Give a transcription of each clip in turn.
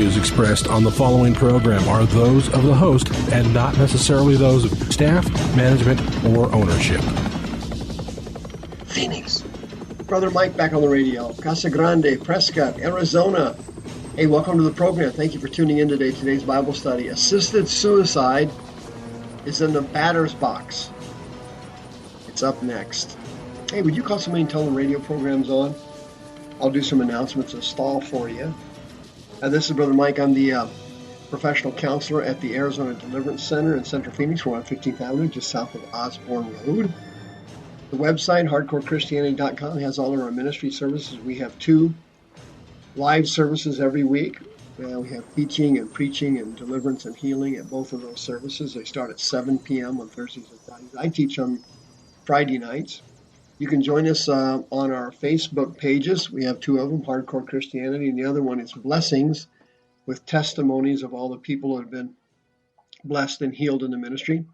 views expressed on the following program are those of the host and not necessarily those of staff, management, or ownership. Phoenix. Brother Mike back on the radio. Casa Grande, Prescott, Arizona. Hey, welcome to the program. Thank you for tuning in today. Today's Bible study. Assisted suicide is in the batter's box. It's up next. Hey, would you call somebody and tell them radio program's on? I'll do some announcements and stall for you. This is Brother Mike. I'm the professional counselor at the Arizona Deliverance Center in Central Phoenix. We're on 15th Avenue, just south of Osborne Road. The website, hardcorechristianity.com, has all of our ministry services. We have 2 live services every week. We have teaching and preaching and deliverance and healing at both of those services. They start at 7 p.m. on Thursdays and Fridays. I teach on Friday nights. You can join us on our Facebook pages. We have 2 of them, Hardcore Christianity, and the other one is Blessings, with testimonies of all the people who have been blessed and healed in the ministry.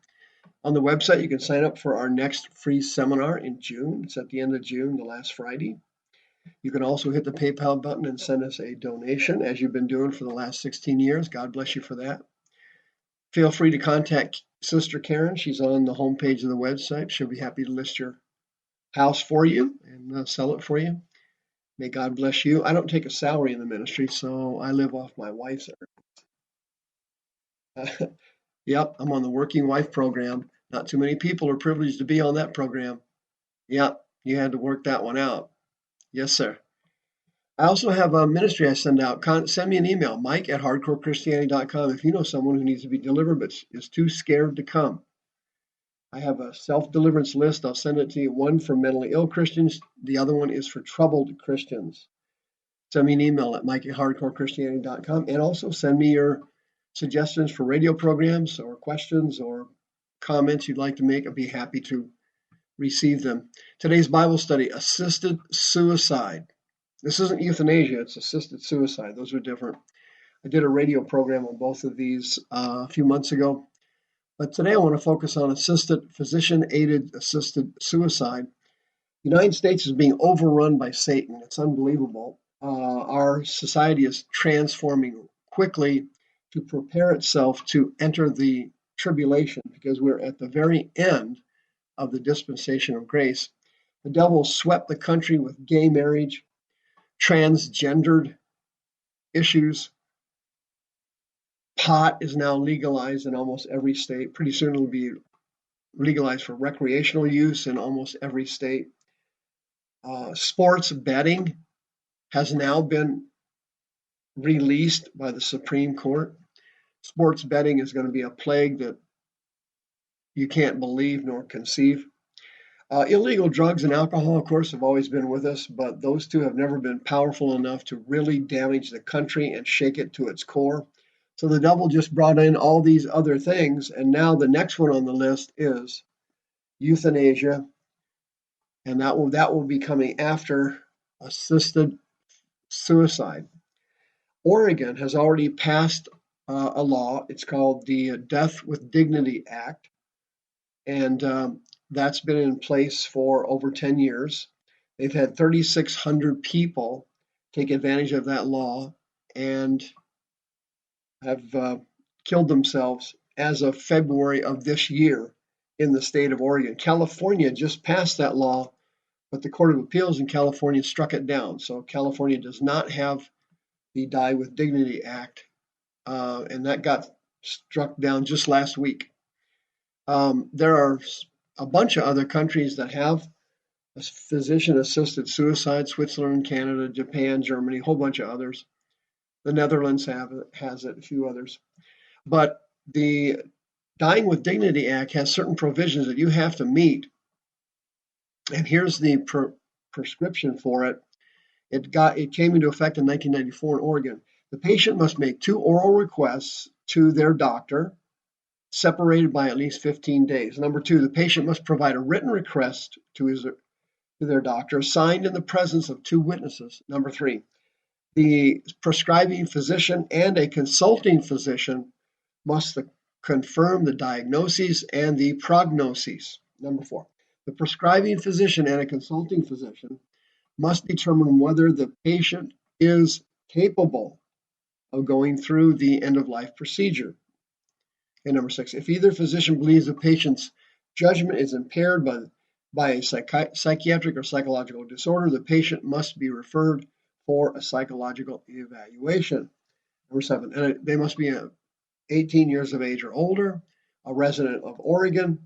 On the website, you can sign up for our next free seminar in June. It's at the end of June, the last Friday. You can also hit the PayPal button and send us a donation, as you've been doing for the last 16 years. God bless you for that. Feel free to contact Sister Karen. She's on the homepage of the website. She'll be happy to list your house for you and sell it for you. May God bless you. I don't take a salary in the ministry, so I live off my wife's earnings. Yep, I'm on the Working Wife program. Not too many people are privileged to be on that program. Yep, you had to work that one out. Yes, sir. I also have a ministry I send out. Send me an email, mike@hardcorechristianity.com, if you know someone who needs to be delivered but is too scared to come. I have a self-deliverance list. I'll send it to you. One for mentally ill Christians. The other one is for troubled Christians. Send me an email at mike@hardcorechristianity.com, and also send me your suggestions for radio programs or questions or comments you'd like to make. I'd be happy to receive them. Today's Bible study, assisted suicide. This isn't euthanasia, it's assisted suicide. Those are different. I did a radio program on both of these a few months ago. But today I want to focus on physician-aided assisted suicide. The United States is being overrun by Satan. It's unbelievable. Our society is transforming quickly to prepare itself to enter the tribulation, because we're at the very end of the dispensation of grace. The devil swept the country with gay marriage, transgendered issues. Pot is now legalized in almost every state. Pretty soon it'll be legalized for recreational use in almost every state. Sports betting has now been released by the Supreme Court. Sports betting is going to be a plague that you can't believe nor conceive. Illegal drugs and alcohol, of course, have always been with us, but those two have never been powerful enough to really damage the country and shake it to its core. So the devil just brought in all these other things, and now the next one on the list is euthanasia, and that will be coming after assisted suicide. Oregon has already passed a law. It's called the Death with Dignity Act, and that's been in place for over 10 years. They've had 3,600 people take advantage of that law and have killed themselves as of February of this year in the state of Oregon. California just passed that law, but the Court of Appeals in California struck it down. So California does not have the Die with Dignity Act, and that got struck down just last week. There are a bunch of other countries that have physician-assisted suicide: Switzerland, Canada, Japan, Germany, a whole bunch of others. The Netherlands has it, a few others. But the Dying with Dignity Act has certain provisions that you have to meet. And here's the prescription for it. It came into effect in 1994 in Oregon. The patient must make 2 oral requests to their doctor, separated by at least 15 days. Number 2, the patient must provide a written request to their doctor, signed in the presence of 2 witnesses. Number 3, the prescribing physician and a consulting physician must confirm the diagnoses and the prognoses. Number 4, the prescribing physician and a consulting physician must determine whether the patient is capable of going through the end-of-life procedure. And number 6, if either physician believes the patient's judgment is impaired by a psychiatric or psychological disorder, the patient must be referred for a psychological evaluation. Number 7, and they must be 18 years of age or older, a resident of Oregon,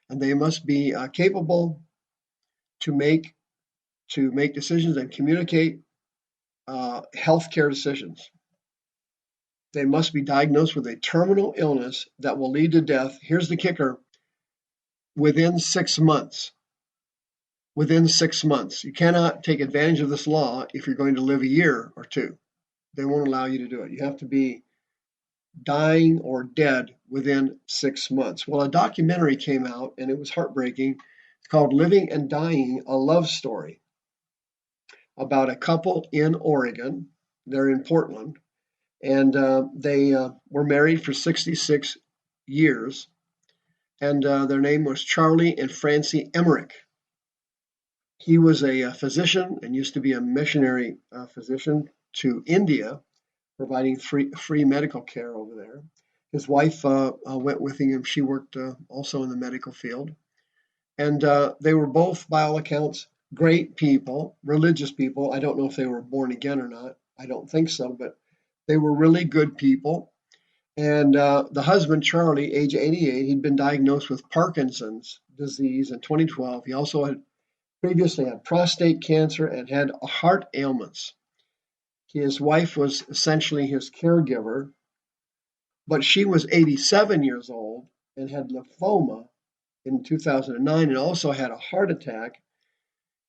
and they must be capable to make decisions and communicate healthcare decisions. They must be diagnosed with a terminal illness that will lead to death. Here's the kicker: within 6 months. Within 6 months. You cannot take advantage of this law if you're going to live a year or two. They won't allow you to do it. You have to be dying or dead within 6 months. Well, a documentary came out, and it was heartbreaking. It's called Living and Dying, A Love Story, about a couple in Oregon. They're in Portland, and they were married for 66 years, and their name was Charlie and Francie Emmerich. He was a physician and used to be a missionary physician to India, providing free medical care over there. His wife went with him. She worked also in the medical field. And they were both, by all accounts, great people, religious people. I don't know if they were born again or not. I don't think so, but they were really good people. And the husband, Charlie, age 88, he'd been diagnosed with Parkinson's disease in 2012. He also had previously had prostate cancer and had heart ailments. His wife was essentially his caregiver, but she was 87 years old and had lymphoma in 2009 and also had a heart attack.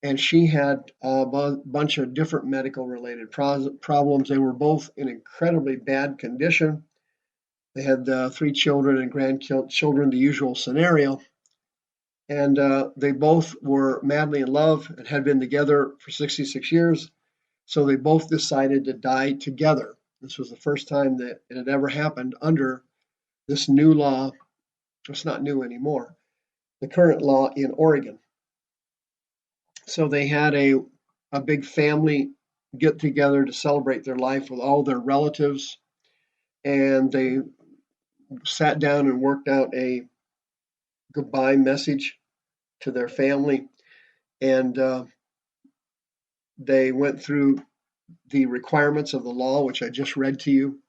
And she had a bunch of different medical related problems. They were both in incredibly bad condition. They had 3 children and grandchildren, the usual scenario. And they both were madly in love and had been together for 66 years. So they both decided to die together. This was the first time that it had ever happened under this new law. It's not new anymore, the current law in Oregon. So they had a big family get together to celebrate their life with all their relatives. And they sat down and worked out a goodbye message to their family, and they went through the requirements of the law, which I just read to you,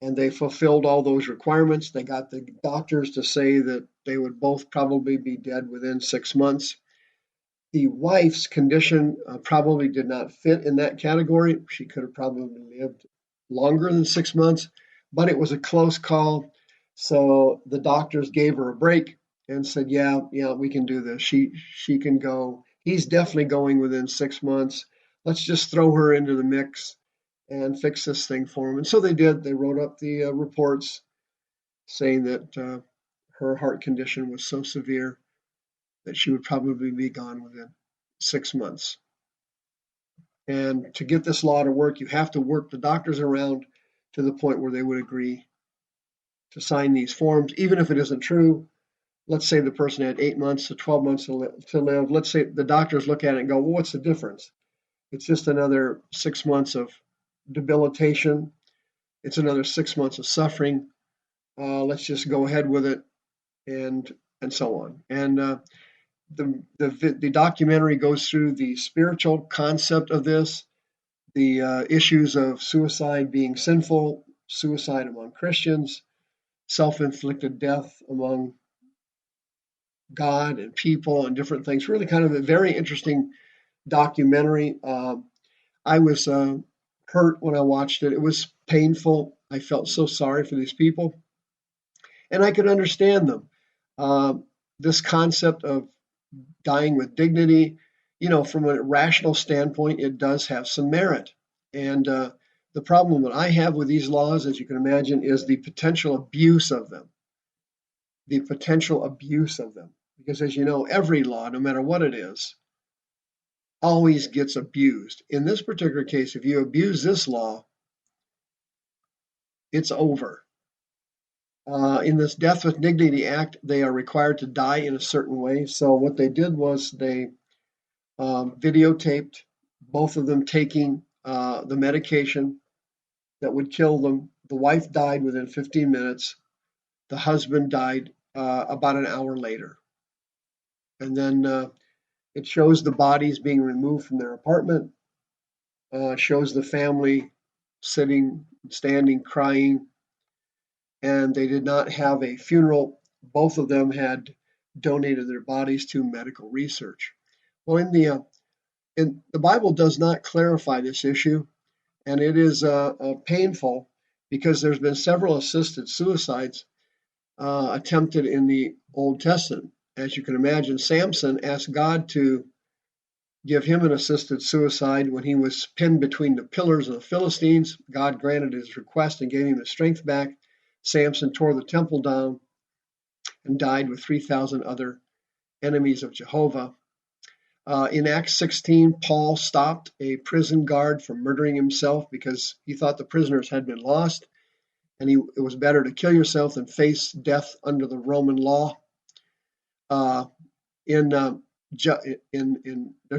and they fulfilled all those requirements. They got the doctors to say that they would both probably be dead within 6 months. The wife's condition probably did not fit in that category. She could have probably lived longer than 6 months, but it was a close call. So the doctors gave her a break and said, yeah, we can do this. She can go. He's definitely going within 6 months. Let's just throw her into the mix and fix this thing for him. And so they did. They wrote up the reports saying that her heart condition was so severe that she would probably be gone within 6 months. And to get this law to work, you have to work the doctors around to the point where they would agree to sign these forms, even if it isn't true. Let's say the person had 8 months to 12 months to live. Let's say the doctors look at it and go, well, what's the difference? It's just another 6 months of debilitation. It's another 6 months of suffering. Let's just go ahead with it, and so on. And the documentary goes through the spiritual concept of this, the issues of suicide being sinful, suicide among Christians, self-inflicted death among God and people and different things. Really kind of a very interesting documentary. I was hurt when I watched it. It was painful. I felt so sorry for these people, and I could understand them. This concept of dying with dignity, from a rational standpoint, it does have some merit. And the problem that I have with these laws, as you can imagine, is the potential abuse of them. The potential abuse of them. Because as you know, every law, no matter what it is, always gets abused. In this particular case, if you abuse this law, it's over. In this Death with Dignity Act, they are required to die in a certain way. So what they did was they videotaped both of them taking the medication, that would kill them. The wife died within 15 minutes. The husband died about an hour later. And then it shows the bodies being removed from their apartment, shows the family sitting, standing, crying, and they did not have a funeral. Both of them had donated their bodies to medical research. Well, the Bible does not clarify this issue, and it is painful because there's been several assisted suicides attempted in the Old Testament. As you can imagine, Samson asked God to give him an assisted suicide when he was pinned between the pillars of the Philistines. God granted his request and gave him his strength back. Samson tore the temple down and died with 3,000 other enemies of Jehovah. In Acts 16, Paul stopped a prison guard from murdering himself because he thought the prisoners had been lost, and it was better to kill yourself than face death under the Roman law. There's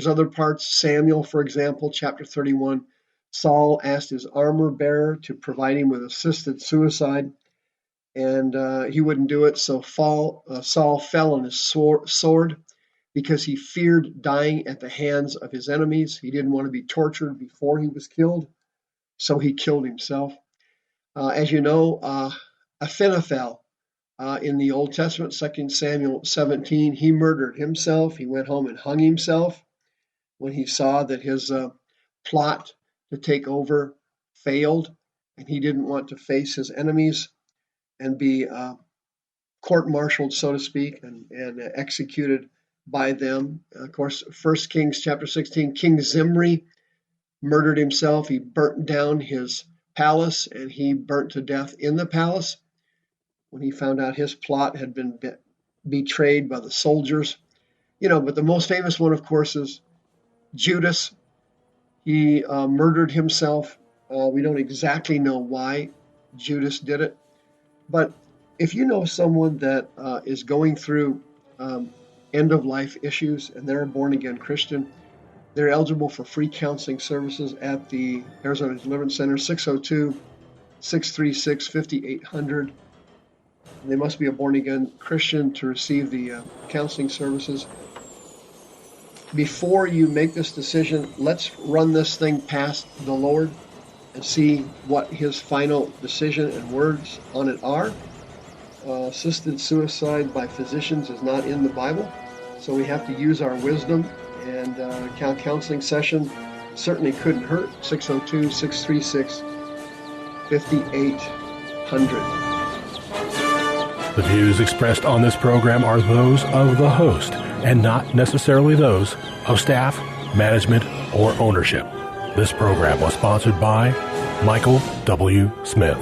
other parts. Samuel, for example, chapter 31. Saul asked his armor bearer to provide him with assisted suicide, and he wouldn't do it. So Saul fell on his sword because he feared dying at the hands of his enemies. He didn't want to be tortured before he was killed, so he killed himself. As you know, Ahithophel, in the Old Testament, 2 Samuel 17, he murdered himself. He went home and hung himself when he saw that his plot to take over failed, and he didn't want to face his enemies and be court-martialed, so to speak, and executed by them. Of course, 1 Kings chapter 16, King Zimri murdered himself. He burnt down his palace, and he burnt to death in the palace when he found out his plot had been betrayed by the soldiers. But the most famous one, of course, is Judas. He murdered himself. We don't exactly know why Judas did it. But if you know someone that is going through end-of-life issues and they're a born-again Christian, they're eligible for free counseling services at the Arizona Deliverance Center, 602-636-5800. They must be a born-again Christian to receive the counseling services. Before you make this decision, let's run this thing past the Lord and see what his final decision and words on it are. Assisted suicide by physicians is not in the Bible, so we have to use our wisdom, and counseling session certainly couldn't hurt. 602-636-5800. The views expressed on this program are those of the host and not necessarily those of staff, management, or ownership. This program was sponsored by Michael W. Smith.